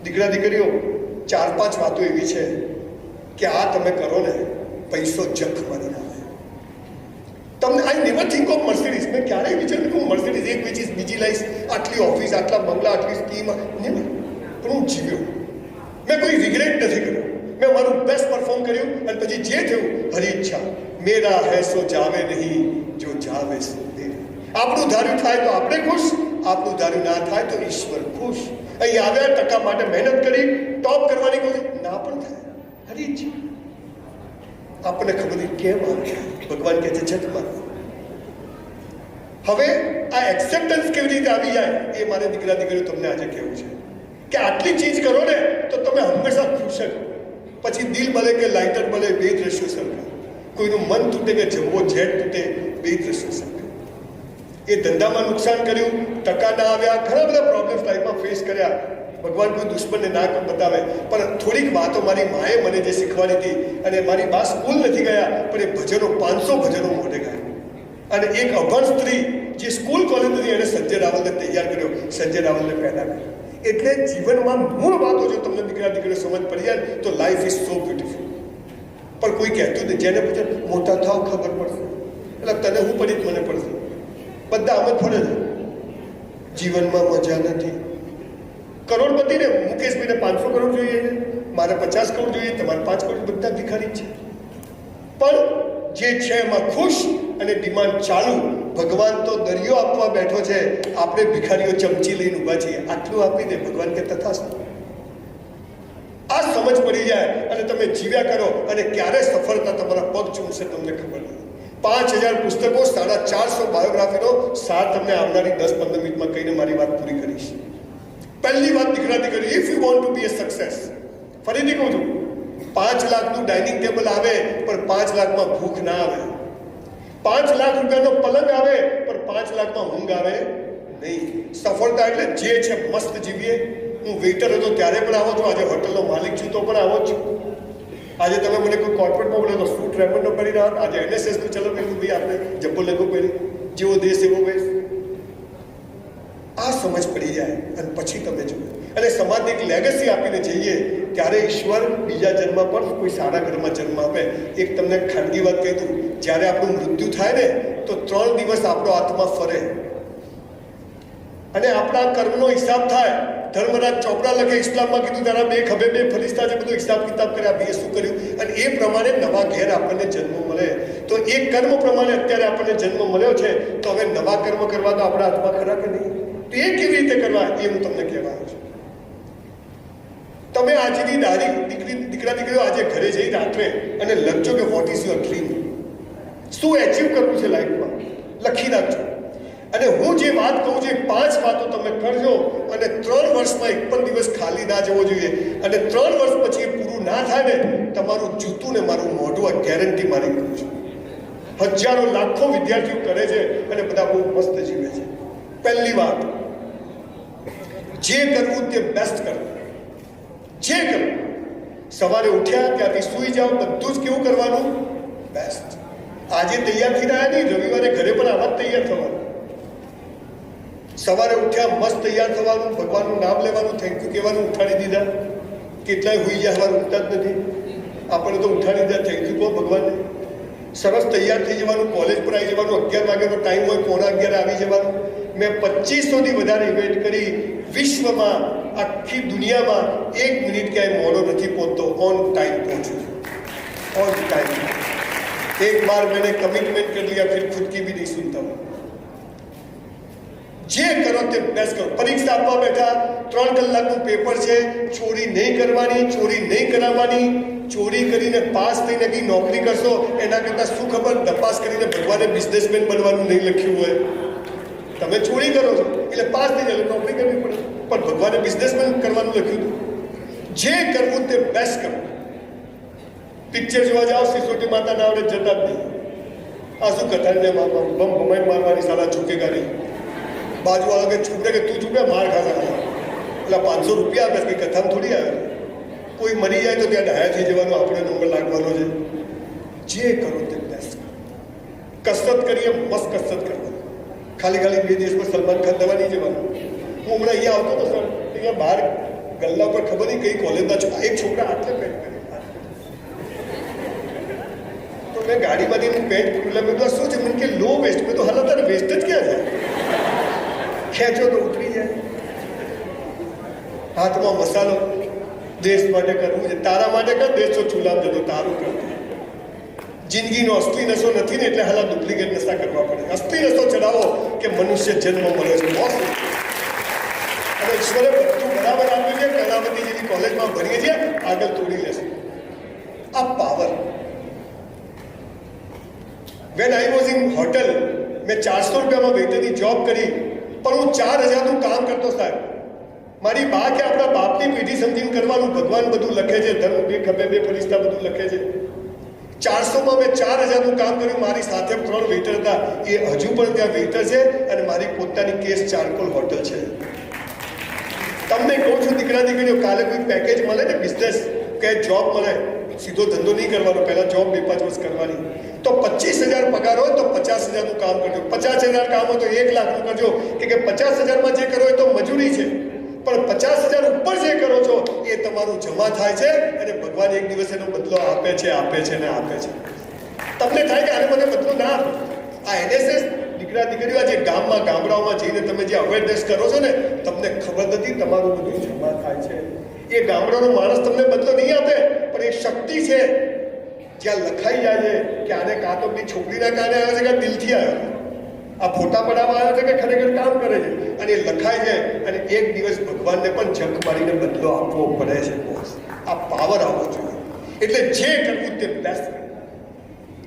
દીકરા દીકરીઓ 4-5 વાતો એવી છે કે આ તમે કરો ને પૈસો જખ મારી નાખે તમને. I never think of Mercedes. મેં ક્યારેય વિચાર્યું કે હું મર્સિડીઝ એક વેચીશ, બીજી લઈશ, આટલી ઓફિસ, આટલા બંગલા, આટલી સ્કીમ નહીં. પણ હું જીવ્યો. મેં કોઈ રિગ્રેટ નથી કર્યો. મેં મારું બેસ્ટ પરફોર્મ કર્યું અને પછી જે થયું હરી ઈચ્છા. મેરા હૈ સો જાવે નહીં, જો જાવે સો દે. આપણું ધાર્યું થાય તો આપણે ખુશ, આપણું ધાર્યું ના થાય તો ઈશ્વર ખુશ. અહીં આવ્યા ટકા માટે મહેનત કરી, ટોપ કરવાની કોશિશ ના પણ થાય, હરી ઈચ્છા. આપણને ખબર નહીં કેમ આવે, ભગવાન કહે છે જગમાં. હવે આ એક્સેપ્ટન્સ કેવી રીતે આવી જાય એ મારે દીકરા દીકરીઓ તમને આજે કહેવું છે કે આટલી ચીજ કરો ને તો તમે હંમેશા ખુશ જ. પછી દિલ મળે કે લાઇટર મળે, બે દ્રશ્યો સરખા. કોઈનું મન તૂટે કે જમવો જેટ તૂટે, બે દ્રશ્યો સરખા. એ ધંધામાં નુકસાન કર્યું, ટકા ના આવ્યા, ઘણા બધા પ્રોબ્લેમ્સ લાઈફમાં ફેસ કર્યા. ભગવાન કોઈ દુશ્મનને ના બતાવે, પણ થોડીક વાતો મારી માએ મને જે શીખવાડી હતી, અને મારી બા સ્કૂલ નથી ગયા પણ એ ભજનો 500 ભજનો મોઢે ગયા. અને એક અભણ સ્ત્રી જે સ્કૂલ કોલેજ નથી એને સંજય રાવલને તૈયાર કર્યો, સંજય રાવલને પેદા કર્યો. એટલે જીવનમાં મૂળ વાતો જો તમને દીકરા દીકરીઓ સમજ પડી જાય તો લાઈફ ઇઝ સો બ્યુટીફુલ. પણ કોઈ કહેતું નહીં, જેને પૂછે મોટા થાવ ખબર પડશે, એટલે તને હું પડી મને પડશે. બધા આમ જ ફરે છે. જીવનમાં મજા નથી. કરોડપતિ ને મુકેશભાઈને 500 કરોડ જોઈએ છે, મારે 50 કરોડ જોઈએ, તમારે 5 કરોડ, બધા ભિખારી છે. પણ જે છે એમાં ખુશ અને ડિમાન્ડ ચાલુ. ભગવાન તો દરિયો આપવા બેઠો છે, આપણે ભિખારીઓ ચમચી લઈને ઊભા છીએ. આટલું આપી દે, ભગવાન કે તથાસ્તુ. આ સમજ પડી જાય અને તમે જીવ્યા કરો અને ક્યારે સફળતા તમારા પગ ચૂમશે તમને ખબર નથી. 5000 પુસ્તકો, 450 બાયોગ્રાફીનો સાર તમને આવનારી 10-15 મિનિટમાં કહીને મારી વાત પૂરી કરીશ. પહેલી વાત દીકરા દીકરી, if you want to be a success, ફરીથી કહું છું, 5 લાખનું ડાઇનિંગ ટેબલ આવે પણ 5 લાખમાં ભૂખ ના આવે. 5 લાખ રૂપિયાનો પલંગ આવે પણ 5 લાખમાં ઊંઘ આવે નહીં. સફળતા એટલે જે છે મસ્ત જીવીએ. હું વેઇટર હતો ત્યારે પણ આવો છું, આજે હોટલનો માલિક છું તો પણ આવો છું. આજે તમે મને કોઈ કોર્પોરેટમાં બોલે તો સૂટ રેમન્ડનો પહેરીને આવો, આજે NSSનું ચલો પહેલું ભાઈ આપણે જબ્બો લેગો પહેરી, જેવો દેશ એવો વેશ. આ સમજ પડી જાય અને પછી તમે જુઓ અને સમાજને એક લેગસી આપીને જઈએ ત્યારે ઈશ્વર બીજા જન્મ પર કોઈ સારા ઘરમાં જન્મ આપે. એક તમને ખાનગી વાત કહી દઉં, જ્યારે આપણું મૃત્યુ થાય ને તો 3 દિવસ આપણો આત્મા ફરે અને આપણા કર્મનો હિસાબ થાય. ધર્મરાજ ચોપડા લખે, ઇસ્લામમાં કીધું તારા 2 ખભે 2 ફરિશ્તા છે, બધું હિસાબ કિતાબ કર્યા, ભાઈએ શું કર્યું, અને એ પ્રમાણે નવા ઘેર આપણને જન્મ મળે. તો એ કર્મ પ્રમાણે અત્યારે આપણને જન્મ મળ્યો છે, તો હવે નવા કર્મ કરવા તો આપણા હાથમાં ખરા કે નહીં? તો એ કેવી રીતે કરવા એ હું તમને કહેવાનું છું. તમે આજની દીકરા દીકરીઓ આજે ઘરે જઈ રાત્રે અને લખજો કે વોટ ઇઝ યોર ડ્રીમ, શું એચીવ કરવું છે લાઈફમાં, લખી નાખજો. અને હું જે વાત કહું છું 5 વાતો તમે કરજો અને 3 વર્ષમાં એક પણ દિવસ ખાલી ના જવો જોઈએ. અને 3 વર્ષ પછી એ પૂરું ના થાય ને, તમારું જૂતું ને મારું મોઢું, આ ગેરંટી મારી કહું છું. હજારો લાખો વિદ્યાર્થીઓ કરે છે અને બધા બહુ મસ્ત જીવે છે. પહેલી વાત, જે કરવું તે બેસ્ટ કરવું. જે કરવું, સવારે ઉઠ્યા ત્યાંથી સૂઈ જાઓ, બધું જ કેવું કરવાનું, બેસ્ટ. આજે તૈયાર થઈ રહ્યા નહીં, રવિવારે ઘરે પણ આવા જ તૈયાર થવાનું. સવારે ઉઠ્યા મસ્ત તૈયાર થવાનું, ભગવાનનું નામ લેવાનું, થેન્ક યુ કહેવાનું. ઉઠાડી દીધા, કેટલાય હોઈ જાય સવારે ઉઠતા જ નથી. આપણે તો ઉઠાડી દીધા, થેન્ક યુ કહો ભગવાનને. સરસ તૈયાર થઈ જવાનું, કોલેજ પર આવી જવાનું, 11 વાગ્યાનો ટાઈમ હોય, 11:15 આવી જવાનું. મેં 2500થી વધારે ઇવેન્ટ કરી વિશ્વમાં, આખી દુનિયામાં 1 મિનિટ ક્યાંય મોડો નથી પહોંચતો, ઓન ટાઈમ પહોંચું છું, ઓન ટાઈમ. एक बार मैंने कमिटमेंट कर लिया, फिर खुद की भी नहीं सुनता हूँ. જે કરો તે બેસ્ટ કરો. પરીક્ષા આપવા બેઠા, 3 કલાકનું પેપર છે, ચોરી નહીં કરવાની, ચોરી નહીં કરાવવાની. ચોરી કરીને પાસ થઈને કંઈ નોકરી કરશો એના કરતાં શું ખબર, તપાસ કરીને ભગવાને બિઝનેસમેન બનવાનું નહીં લખ્યું હોય. તમે ચોરી કરો છો એટલે પાસ થઈ જાય, નોકરી કરવી પડે, પણ ભગવાને બિઝનેસમેન કરવાનું લખ્યું હતું. જે કરવું તે બેસ્ટ કરો. પિક્ચર જોવા જાઓ, સિસોટી માતા ના આવડે જતા જ નહીં. આ શું કથાને બમ ભમાઈ મારવાની, સાલા ઝૂકેગા નહીં. બાજુ વાળા કે છૂપે કે તું છૂપે માર ખાતા, એટલે 500 રૂપિયા આપે, કંઈ કથામાં થોડી આવે. કોઈ મરી જાય તો ત્યાં ડાયા થઈ જવાનું, આપણે નંબર લાગવાનો છે. જે કરો તે બેસ્ટ કરો. કસરત કરીએ, મસ્ત કસરત કરવાની. ખાલી 2 દિવસમાં સલમાન ખાન દવા નહીં જવાનું. હું હમણાં અહીંયા આવતો હતો સર, અહીંયા બહાર ગલ્લા પર ખબર નહીં કઈ કોલેજના છો એક છોકરા આટલે પેન્ટ કરી તો મેં ગાડીમાંથી એનું પેન્ટ ખુલ્લા મેં કીધું શું છે મને કે લો વેસ્ટ મેં તો હાલ તારે વેસ્ટ જ ક્યાં છે ખેંચો તો ઉતરી જાય હાથમાં મસાલો દેશ માટે કરવું છે તારા માટે કર દેશ તો ચૂલામ જતો તારું કર જિંદગીનો અસલી નશો નથી ને એટલે હાલ ડુપ્લિકેટ નશા કરવા પડે અસલી નશો ચડાવો કે મનુષ્ય જન્મ મળ્યો છે બહુ અને ઈશ્વરે બધું બરાબર આપ્યું છે કર્ણાવતી જેવી કોલેજમાં ભણીએ છીએ આગળ તોડી લેશે આ power when I was in hotel મેં 400 રૂપિયામાં વેઇટરની જોબ કરી પણ હું 4000નું કામ કરતો સાહેબ મારી બા કે આપણા બાપની પેઢી સમજીને કરવાનું ભગવાન બધું લખે છે ધર્મ બે ખભે બે ફરિશ્તા બધું લખે છે 400માં મેં 4000નું કામ કર્યું મારી સાથે 3 વેઇટર હતા એ હજુ પણ ત્યાં વેઇટર છે અને મારી પોતાની કેસ ચારકોલ હોટલ છે તમને કહું છું દીકરા દીકરીઓ કાલે કોઈ પેકેજ મળે ને બિઝનેસ કે જોબ મળે સીધો ધંધો નહીં કરવાનો પહેલાં જોબ 2-5 વર્ષ કરવાની તો 25,000 પગાર હોય તો 50,000નું કામ કરજો 50,000 કામ હોય તો 1 લાખનું કરજો કે 50,000માં જે કરો એ તો મજૂરી છે પણ 50,000 ઉપર જે કરો છો એ તમારું જમા થાય છે અને ભગવાન એક દિવસ એનો બદલો આપે છે ને આપે છે તમને થાય કે આને મને બદલો ના આપે આ NSS દીકરા દીકરીઓ જે ગામમાં ગામડાઓમાં જઈને તમે જે અવેરનેસ કરો છો ને તમને ખબર નથી તમારું બધું જમા થાય છે એ ગામડાનો માણસ તમને બદલો નહીં આપે પણ એ શક્તિ છે જ્યાં લખાઈ જાય છે કે આને કાં તો છોકરીના કારણે આવ્યો છે કે દિલથી આવ્યો આ ફોટા પડાવવા આવ્યો છે કે ખરેખર કામ કરે છે અને એ લખાય છે અને એક દિવસ ભગવાનને પણ જખ મારીને બદલો આપવો પડે છે બોસ આ પાવર આવવો જોઈએ એટલે જે કરવું તે બેસ્ટ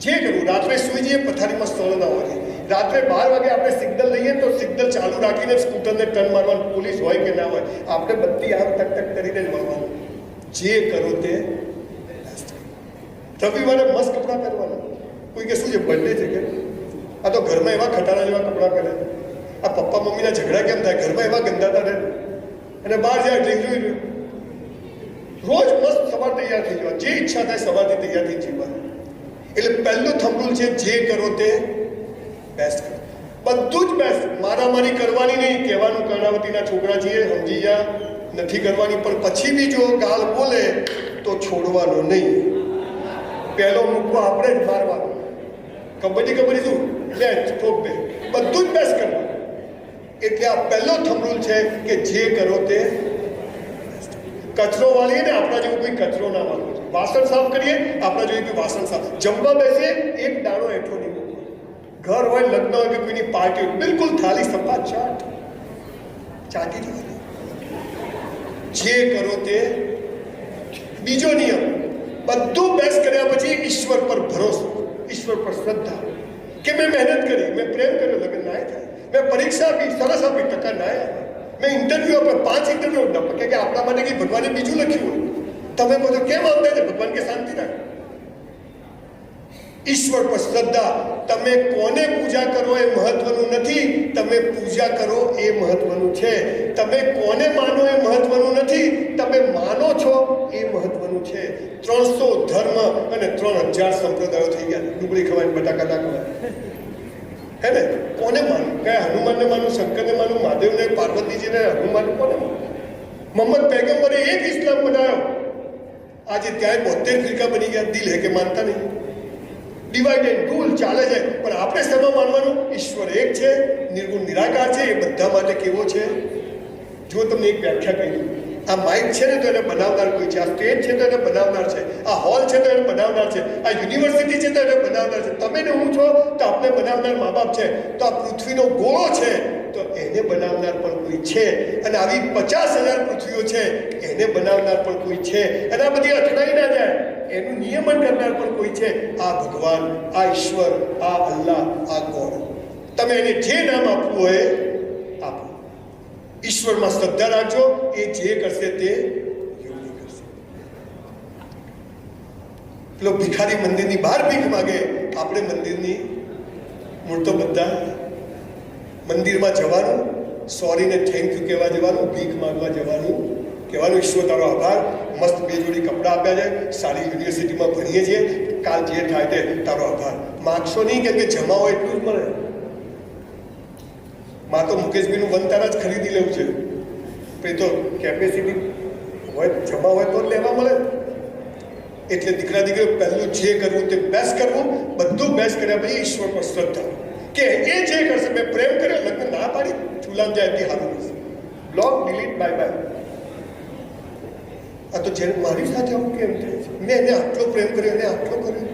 જે કરવું રાત્રે સુઈ જઈએ પથારીમાં સ્થળ ના હોય રાત્રે 12 વાગે આપણે સિગ્નલ લઈએ તો સિગ્નલ ચાલુ રાખીને સ્કૂટરને ટર્ન મારવાનું પોલીસ હોય કે ના હોય આપણે બધી આમ ટક ટક કરીને જ મળવાનું જે કરો તે રવિવારે મસ્ત કપડાં પહેરવાના કોઈ કે શું છે બર્થડે છે કે આ તો ઘરમાં એવા ખટારા જેવા કપડાં પહેરે આ પપ્પા મમ્મીના ઝઘડા કેમ થાય ઘરમાં એવા ગંદાતા રહે અને બહાર જાય એટલે જોઈ રોજ મસ્ત સવાર તૈયાર થઈ જવા જે ઈચ્છા થાય સવારથી તૈયાર થઈ જીવવાનું એટલે પહેલું થંભ છે જે કરો તે બેસ્ટ કરો બધું જ બેસ્ટ મારામારી કરવાની નહીં કહેવાનું કર્ણાવતીના છોકરા છીએ સમજી જા નથી કરવાની પણ પછી બી જો ગાલ બોલે તો છોડવાનો નહીં પહેલો મૂકવો આપણે જ મારવાનો કબડ્ડી શું લે ઠોક દે બધું જ બેસ્ટ કરવાનું એટલે આ પહેલો થંભ છે કે જે કરો તે કચરો વાળીએ ને આપણા જેવું કોઈ કચરો ના વાળવો છે વાસણ સાફ કરીએ આપણા જેવું કોઈ વાસણ સાફ જમવા બેસીએ એક દાણો હેઠો નહીં મૂકવો ઘર હોય લગ્ન હોય કે કોઈની પાર્ટી હોય બિલકુલ થાળી સફા ચાટી જવાની જે કરો તે બીજો નિયમ બધું બેસ્ટ કર્યા પછી ઈશ્વર પર ભરોસો ઈશ્વર પર શ્રદ્ધા કે મેં મહેનત કરી મેં પ્રેમ કર્યો લગ્ન ના થાય મેં પરીક્ષા આપી સરસ આપી ટકા ના આવ્યા મેં ઇન્ટરવ્યુ આપ્યો 5 ઇન્ટરવ્યુ ન કે આપણા માટે કંઈ ભગવાને બીજું લખ્યું હોય તમે કહો છો કેમ આવતા છે ભગવાન કે શાંતિ રાખે ઈશ્વર પર શ્રદ્ધા તમે કોને પૂજા કરો એ મહત્વનું નથી તમે પૂજા કરો એ મહત્વનું છે તમે કોને માનો એ મહત્વનું નથી તમે માનો છો એ મહત્વનું છે 300 ધર્મ અને 3000 સંપ્રદાયો થઈ ગયા ડુંગળી ખવાય બટાકા ના ખવાય હે ને કોને માનું કયા હનુમાનને માનું શંકરને માનું મહાદેવને પાર્વતીજીને હનુમાન કોને માનું મોહમ્મદ પૈગંબરે એક ઇસ્લામ બનાવ્યો આજે ત્યાં 72 ફિરકા બની ગયા દિલ હે કે માનતા નહીં ડિવાઇડ એન્ડ રૂલ ચાલે છે પણ આપણે શેમાં માનવાનું ઈશ્વર એક છે નિર્ગુણ નિરાકાર છે એ બધા માટે કેવો છે જો તમને એક વ્યાખ્યા કહી દઉં આ માઇક છે ને તો એને બનાવનાર કોઈ છે આ સ્ટેજ છે તો એને બનાવનાર છે આ હોલ છે તો એને બનાવનાર છે આ યુનિવર્સિટી છે તો એને બનાવનાર છે તમે ને હું છો તો આપણે બનાવનાર મા બાપ છે તો આ પૃથ્વીનો ગોળો છે તો એને બનાવનાર પણ કોઈ છે અને આવી 50,000 પૃથ્વીઓ છે એને બનાવનાર પણ કોઈ છે અને આ બધી અથડાઈ ના જાય એનું નિયમન કરનાર પણ કોઈ છે આ ભગવાન આ ઈશ્વર આ અલ્લાહ આ ગોડ તમે એને જે નામ આપવું હોય આપો ઈશ્વરમાં શ્રદ્ધા રાખજો એ જે કરશે તે યોગ્ય કરશે પેલો ભિખારી મંદિરની બહાર ભીખ માગે આપણે મંદિરની મૂળ તો બધા મંદિરમાં જવાનું સોરીને થેન્ક યુ કહેવા જવાનું ભીખ માગવા જવાનું કહેવાનું ઈશ્વર તારો આભાર મસ્ત 2 જોડી કપડાં આપ્યા છે સારી યુનિવર્સિટીમાં ભણીએ છીએ કાલ જે થાય તે તારો આભાર માગશો નહીં કેમ કે જમા હોય એટલું જ મળે માં તો મુકેશભાઈનું 1 તારા જ ખરીદી લેવું છે પછી તો કેપેસિટી હોય જમા હોય તો લેવા મળે. એટલે દીકરા દીકરીઓ પહેલું જે કરવું તે બેસ્ટ કરવું, બધું બેસ્ટ કર્યા પછી ઈશ્વર પર શ્રદ્ધા કે એ જે કરશે. મેં પ્રેમ કર્યો, લગ્ન ના પાડી, ચૂલા જાય તે હારું રહેશે. Blog delete bye bye. આ તો જેને મારી સાથે આવું કેમ થાય છે? મેં એને આટલો પ્રેમ કર્યો, એને આટલો કર્યો.